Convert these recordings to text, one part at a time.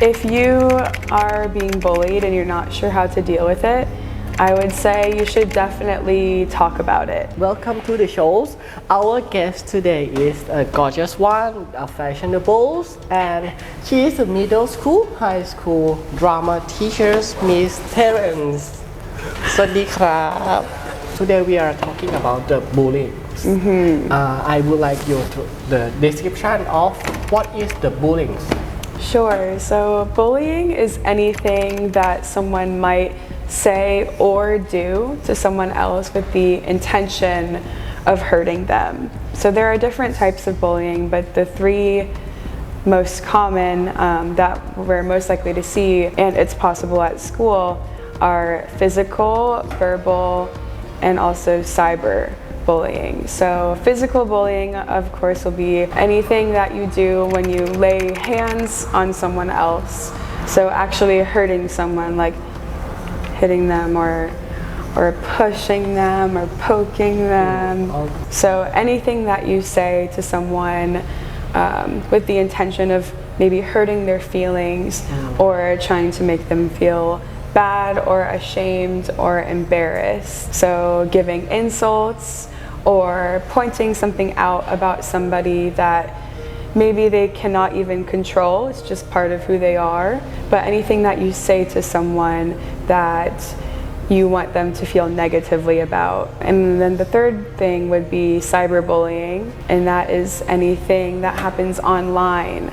If you are being bullied and you're not sure how to deal with it, I would say you should definitely talk about it. Welcome to the shows. Our guest today is a gorgeous one, a fashionable, and she is a middle school, high school drama teacher, Miss Terence. สวัสดีครับ Today we are talking about the bullying. I would like you to the description of what is the bullying. Sure. So bullying is anything that someone might say or do to someone else with the intention of hurting them. So there are different types of bullying, but the three most common that we're most likely to see, and it's possible at school, are physical, verbal, and also cyber bullying. So physical bullying, of course, will be anything that you do when you lay hands on someone else. So actually hurting someone, like hitting them or pushing them or poking them. So anything that you say to someone with the intention of maybe hurting their feelings or trying to make them feel bad or ashamed or embarrassed. So giving insults or pointing something out about somebody that maybe they cannot even control, it's just part of who they are. But anything that you say to someone that you want them to feel negatively about. And then the third thing would be cyberbullying, and that is anything that happens online.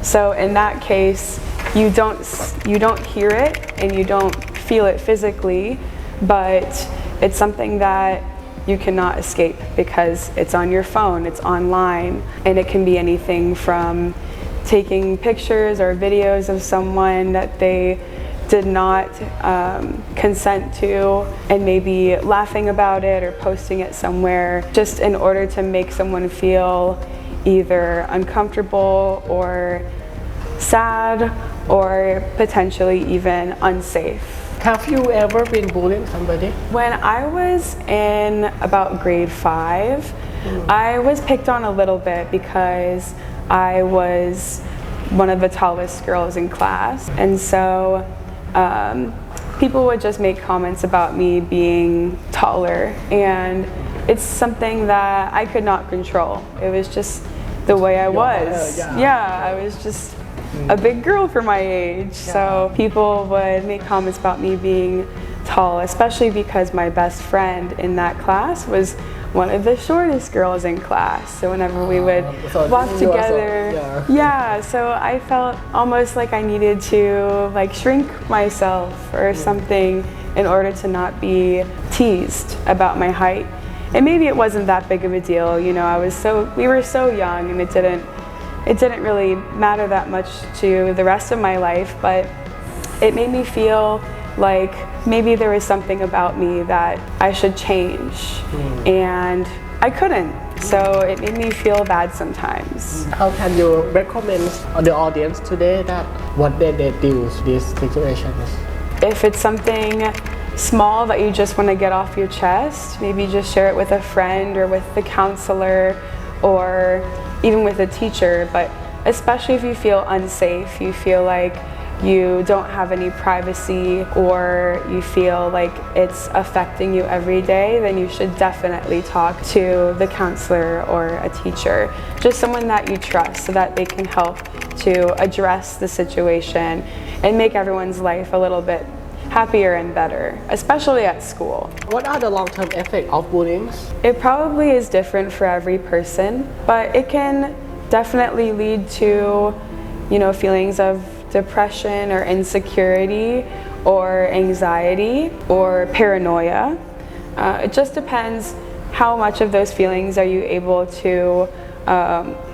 So in that case, you don't hear it and you don't feel it physically, but it's something that you cannot escape because it's on your phone, it's online, and it can be anything from taking pictures or videos of someone that they did not consent to and maybe laughing about it or posting it somewhere just in order to make someone feel either uncomfortable or sad or potentially even unsafe. Have you ever been bullying somebody? When I was in about grade 5, I was picked on a little bit because I was one of the tallest girls in class. And so people would just make comments about me being taller, and it's something that I could not control. It was just the way I was. Yeah, I was just a big girl for my age. So people would make comments about me being tall, especially because my best friend in that class was one of the shortest girls in class. So whenever we would walk together, so I felt almost like I needed to like shrink myself or something in order to not be teased about my height. And maybe it wasn't that big of a deal, you know, we were so young and it didn't really matter that much to the rest of my life, but it made me feel like maybe there was something about me that I should change, and I couldn't. So it made me feel bad sometimes. How can you recommend the audience today that what they do with these situations? If it's something small that you just want to get off your chest, maybe just share it with a friend or with the counselor or even with a teacher, but especially if you feel unsafe, you feel like you don't have any privacy or you feel like it's affecting you every day, then you should definitely talk to the counselor or a teacher, just someone that you trust so that they can help to address the situation and make everyone's life a little bit happier and better, especially at school. What are the long-term effects of bullying? It probably is different for every person, but it can definitely lead to, you know, feelings of depression or insecurity or anxiety or paranoia. It just depends how much of those feelings are you able to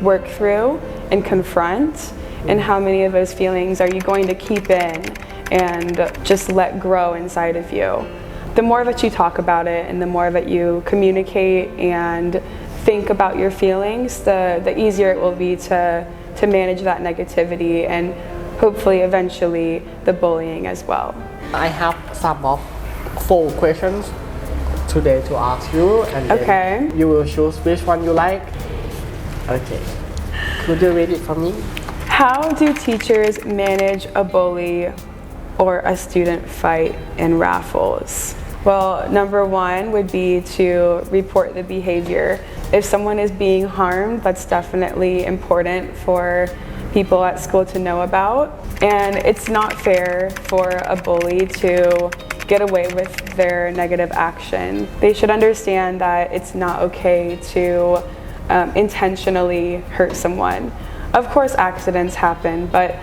work through and confront, and how many of those feelings are you going to keep in and just let grow inside of you. The more that you talk about it and the more that you communicate and think about your feelings, the easier it will be to manage that negativity and hopefully eventually the bullying as well. I have some of 4 questions today to ask you, and then you will choose which one you like. Okay. Could you read it for me? How do teachers manage a bully or a student fight in raffles? Well, number one would be to report the behavior. If someone is being harmed, that's definitely important for people at school to know about. And it's not fair for a bully to get away with their negative action. They should understand that it's not okay to intentionally hurt someone. Of course, accidents happen, but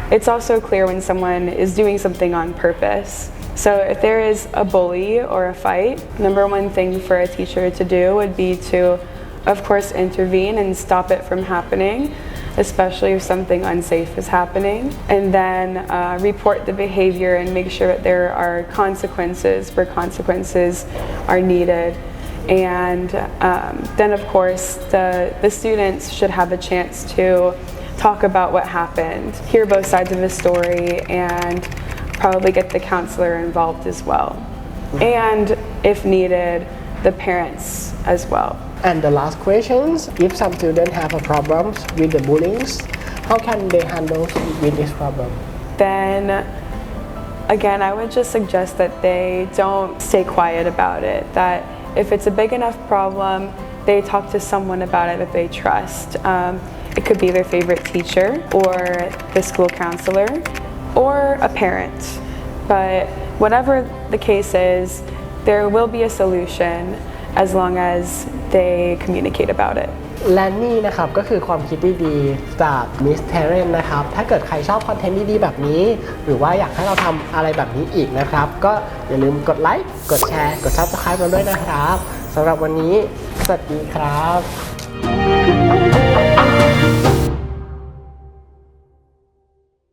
it's also clear when someone is doing something on purpose. So if there is a bully or a fight, number one thing for a teacher to do would be to, of course, intervene and stop it from happening, especially if something unsafe is happening, and then report the behavior and make sure that there are consequences where consequences are needed. And then, of course, the students should have a chance to talk about what happened, hear both sides of the story, and probably get the counselor involved as well. And if needed, the parents as well. And the last questions, if some students have a problem with the bullying, how can they handle with this problem? Then again, I would just suggest that they don't stay quiet about it, that if it's a big enough problem, they talk to someone about it that they trust. It could be their favorite teacher or the school counselor or a parent. But whatever the case is, there will be a solution as long as they communicate about it. และนี่นะครับก็คือความคิดดีๆจากมิสเทเรนนะครับถ้าเกิดใครชอบคอนเทนต์ดีๆแบบนี้หรือว่าอยากให้เราทำอะไรแบบนี้อีกนะครับก็อย่าลืมกดไลค์กดแชร์กด Subscribe เราด้วยนะครับสำหรับวันนี้สวัสดีครับ